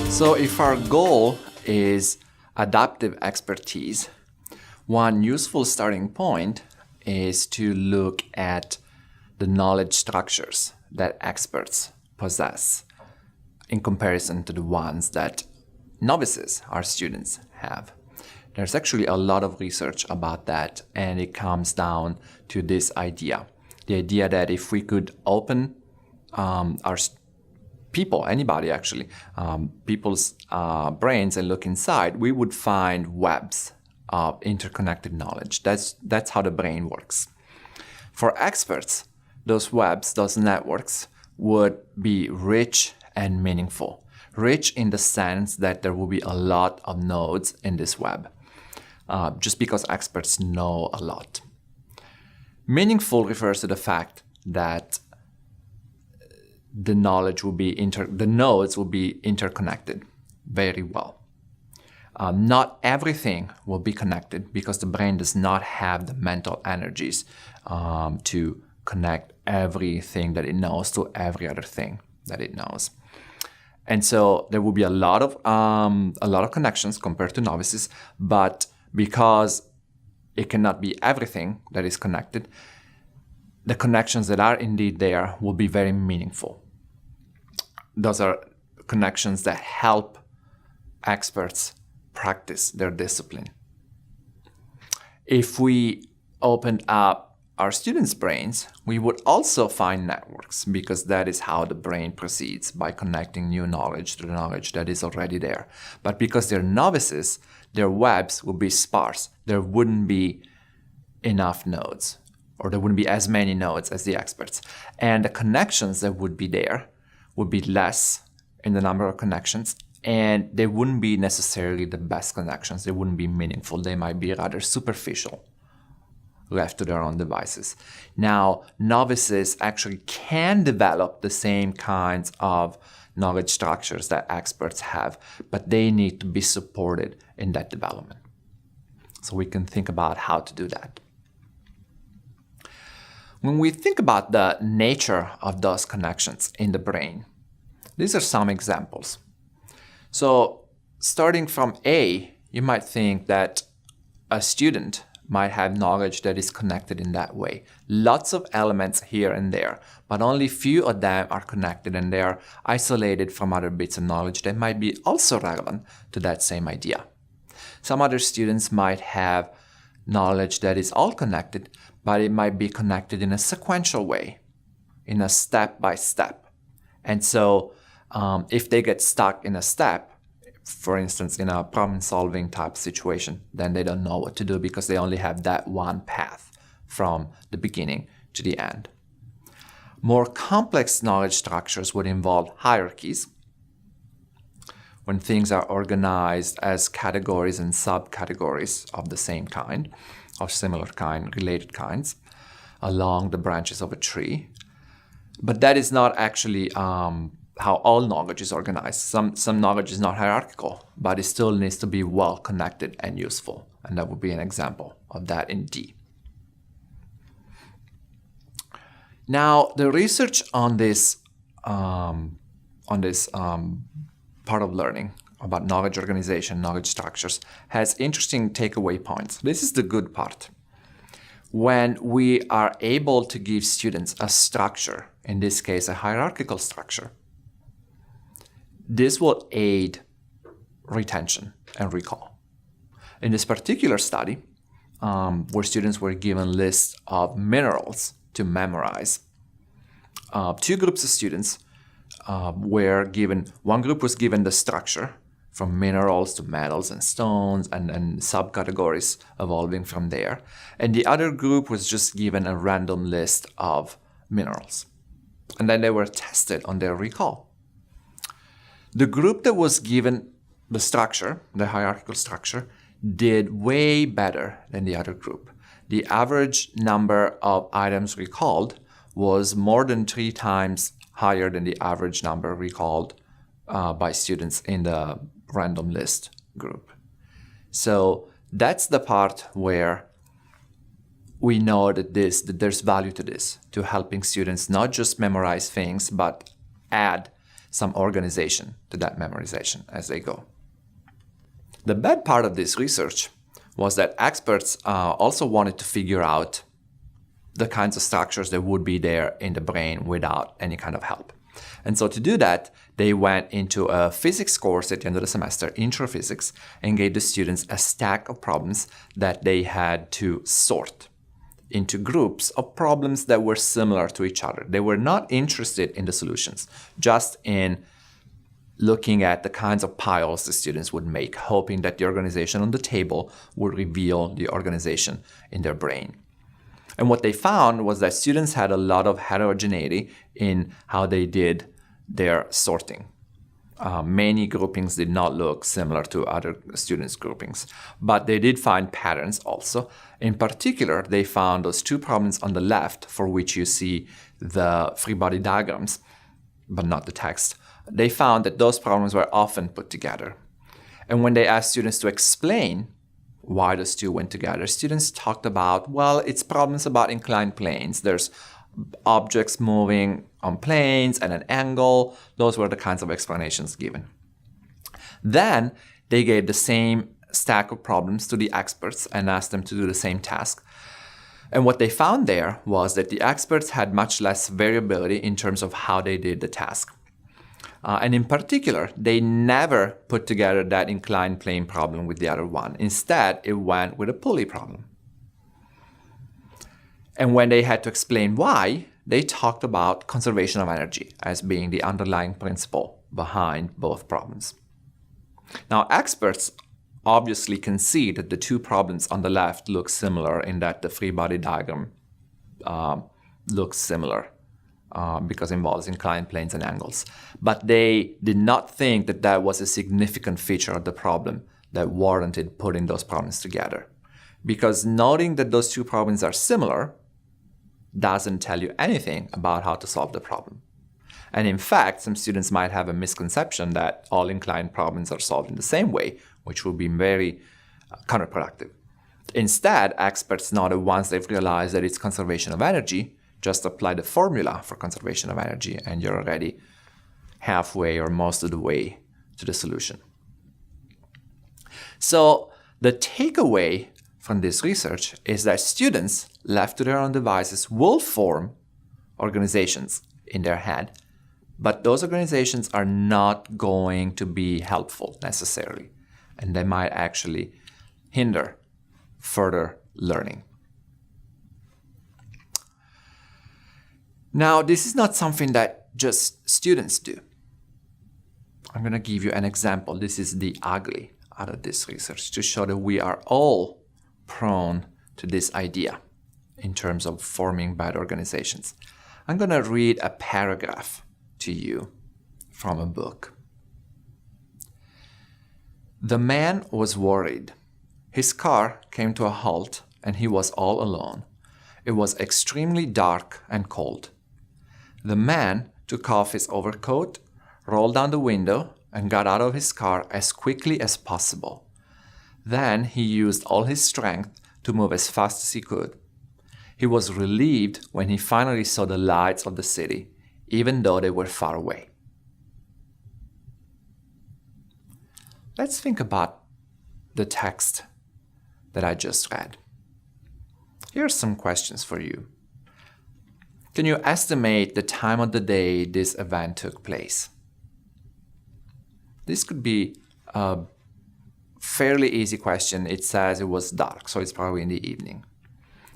So if our goal is adaptive expertise, one useful starting point is to look at the knowledge structures that experts possess in comparison to the ones that novices, our students, have. There's actually a lot of research about that, and it comes down to this idea. The idea that if we could open our people, anybody actually, people's brains and look inside, we would find webs of interconnected knowledge. That's how the brain works. For experts, those webs, those networks, would be rich and meaningful. Rich in the sense that there will be a lot of nodes in this web, just because experts know a lot. Meaningful refers to the fact that the nodes will be interconnected very well. Not everything will be connected because the brain does not have the mental energies to connect everything that it knows to every other thing that it knows. And so there will be a lot of connections compared to novices, but because it cannot be everything that is connected, the connections that are indeed there will be very meaningful. Those are connections that help experts practice their discipline. If we opened up our students' brains, we would also find networks, because that is how the brain proceeds, by connecting new knowledge to the knowledge that is already there. But because they're novices, their webs will be sparse. There wouldn't be enough nodes, or there wouldn't be as many nodes as the experts. And the connections that would be there would be less in the number of connections, and they wouldn't be necessarily the best connections. They wouldn't be meaningful. They might be rather superficial, left to their own devices. Now, novices actually can develop the same kinds of knowledge structures that experts have, but they need to be supported in that development. So we can think about how to do that. When we think about the nature of those connections in the brain, these are some examples. So starting from A, you might think that a student might have knowledge that is connected in that way. Lots of elements here and there, but only few of them are connected, and they are isolated from other bits of knowledge that might be also relevant to that same idea. Some other students might have knowledge that is all connected, but it might be connected in a sequential way, in a step-by-step. And so if they get stuck in a step, for instance, in a problem-solving type situation, then they don't know what to do because they only have that one path from the beginning to the end. More complex knowledge structures would involve hierarchies, when things are organized as categories and subcategories of the same kind, of similar kind, related kinds, along the branches of a tree. But that is not actually how all knowledge is organized. Some knowledge is not hierarchical, but it still needs to be well connected and useful. And that would be an example of that in D. Now, the research on this part of learning about knowledge organization, knowledge structures, has interesting takeaway points. This is the good part. When we are able to give students a structure, in this case a hierarchical structure, this will aid retention and recall. In this particular study, where students were given lists of minerals to memorize, two groups of students were given, one group was given the structure from minerals to metals and stones and subcategories evolving from there, and the other group was just given a random list of minerals. And then they were tested on their recall. The group that was given the structure, the hierarchical structure, did way better than the other group. The average number of items recalled was more than 3 times higher than the average number recalled by students in the random list group. So that's the part where we know that there's value to this, to helping students not just memorize things, but add some organization to that memorization as they go. The bad part of this research was that experts also wanted to figure out the kinds of structures that would be there in the brain without any kind of help. And so to do that, they went into a physics course at the end of the semester, intro physics, and gave the students a stack of problems that they had to sort into groups of problems that were similar to each other. They were not interested in the solutions, just in looking at the kinds of piles the students would make, hoping that the organization on the table would reveal the organization in their brain. And what they found was that students had a lot of heterogeneity in how they did their sorting. Many groupings did not look similar to other students' groupings, but they did find patterns also. In particular, they found those two problems on the left for which you see the free body diagrams, but not the text. They found that those problems were often put together. And when they asked students to explain why those two went together, students talked about, well, it's problems about inclined planes. There's objects moving on planes at an angle. Those were the kinds of explanations given. Then they gave the same stack of problems to the experts and asked them to do the same task. And what they found there was that the experts had much less variability in terms of how they did the task. And in particular, they never put together that inclined plane problem with the other one. Instead, it went with a pulley problem. And when they had to explain why, they talked about conservation of energy as being the underlying principle behind both problems. Now, experts obviously concede that the two problems on the left look similar in that the free body diagram looks similar because it involves inclined planes and angles. But they did not think that that was a significant feature of the problem that warranted putting those problems together. Because noting that those two problems are similar doesn't tell you anything about how to solve the problem. And in fact, some students might have a misconception that all inclined problems are solved in the same way, which will be very counterproductive. Instead, experts noted once they've realized that it's conservation of energy, just apply the formula for conservation of energy and you're already halfway or most of the way to the solution. So the takeaway from this research is that students left to their own devices will form organizations in their head, but those organizations are not going to be helpful necessarily, and they might actually hinder further learning. Now, this is not something that just students do. I'm going to give you an example. This is the ugly out of this research to show that we are all prone to this idea in terms of forming bad organizations. I'm going to read a paragraph to you from a book. The man was worried. His car came to a halt and he was all alone. It was extremely dark and cold. The man took off his overcoat, rolled down the window, and got out of his car as quickly as possible. Then he used all his strength to move as fast as he could. He was relieved when he finally saw the lights of the city, even though they were far away. Let's think about the text that I just read. Here are some questions for you. Can you estimate the time of the day this event took place? This could be a fairly easy question. It says it was dark, so it's probably in the evening.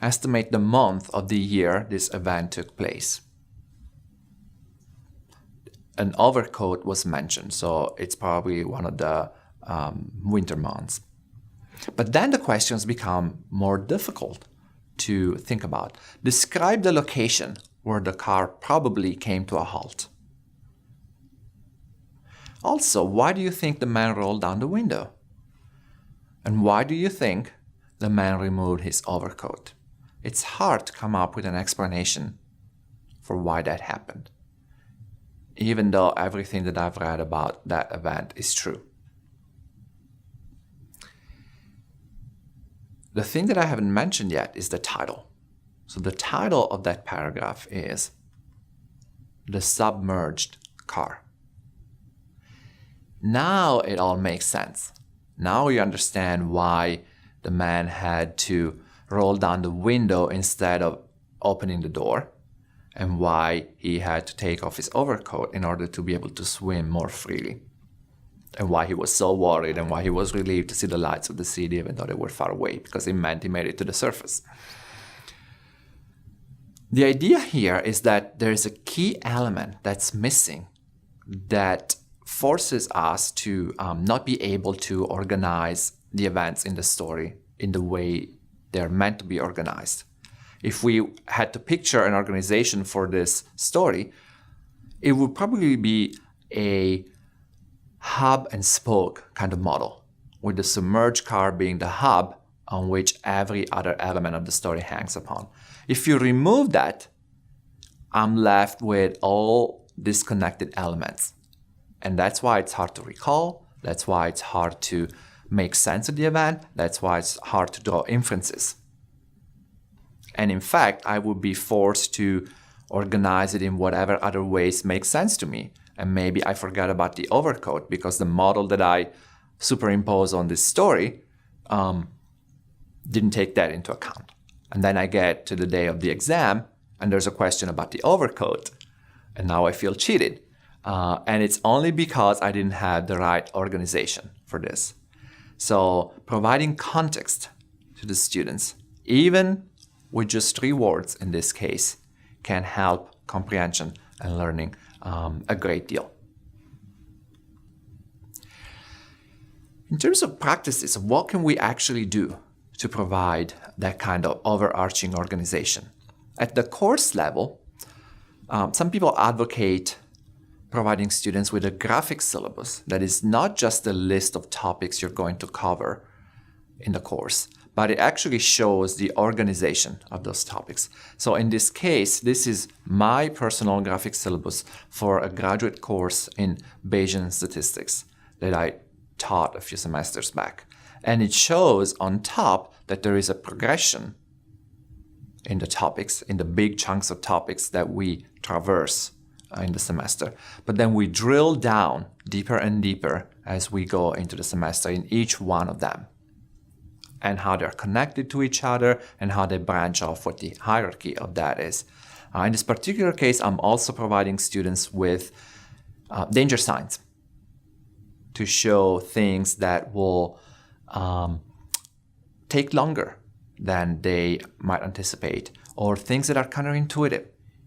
Estimate the month of the year this event took place. An overcoat was mentioned, so it's probably one of the winter months. But then the questions become more difficult to think about. Describe the location where the car probably came to a halt. Also, why do you think the man rolled down the window? And why do you think the man removed his overcoat? It's hard to come up with an explanation for why that happened, even though everything that I've read about that event is true. The thing that I haven't mentioned yet is the title. So the title of that paragraph is The Submerged Car. Now it all makes sense. Now you understand why the man had to roll down the window instead of opening the door, and why he had to take off his overcoat in order to be able to swim more freely, and why he was so worried and why he was relieved to see the lights of the city even though they were far away, because it meant he made it to the surface. The idea here is that there is a key element that's missing that forces us to not be able to organize the events in the story in the way they're meant to be organized. If we had to picture an organization for this story, it would probably be a hub and spoke kind of model, with the submerged car being the hub on which every other element of the story hangs upon. If you remove that, I'm left with all disconnected elements. And that's why it's hard to recall. That's why it's hard to make sense of the event. That's why it's hard to draw inferences. And in fact, I would be forced to organize it in whatever other ways make sense to me. And maybe I forgot about the overcoat because the model that I superimpose on this story didn't take that into account. And then I get to the day of the exam and there's a question about the overcoat. And now I feel cheated. And it's only because I didn't have the right organization for this. So providing context to the students, even with just 3 words in this case, can help comprehension and learning a great deal. In terms of practices, what can we actually do to provide that kind of overarching organization? At the course level, some people advocate providing students with a graphic syllabus that is not just a list of topics you're going to cover in the course, but it actually shows the organization of those topics. So in this case, this is my personal graphic syllabus for a graduate course in Bayesian statistics that I taught a few semesters back. And it shows on top that there is a progression in the topics, in the big chunks of topics that we traverse in the semester. But then we drill down deeper and deeper as we go into the semester in each one of them, and how they're connected to each other and how they branch off, what the hierarchy of that is. In this particular case, I'm also providing students with danger signs to show things that will take longer than they might anticipate, or things that are counterintuitive.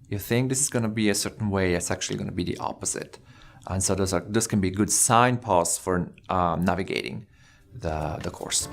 You think this is going to be a certain way, it's actually going to be the opposite. And so those can be good signposts for navigating the course.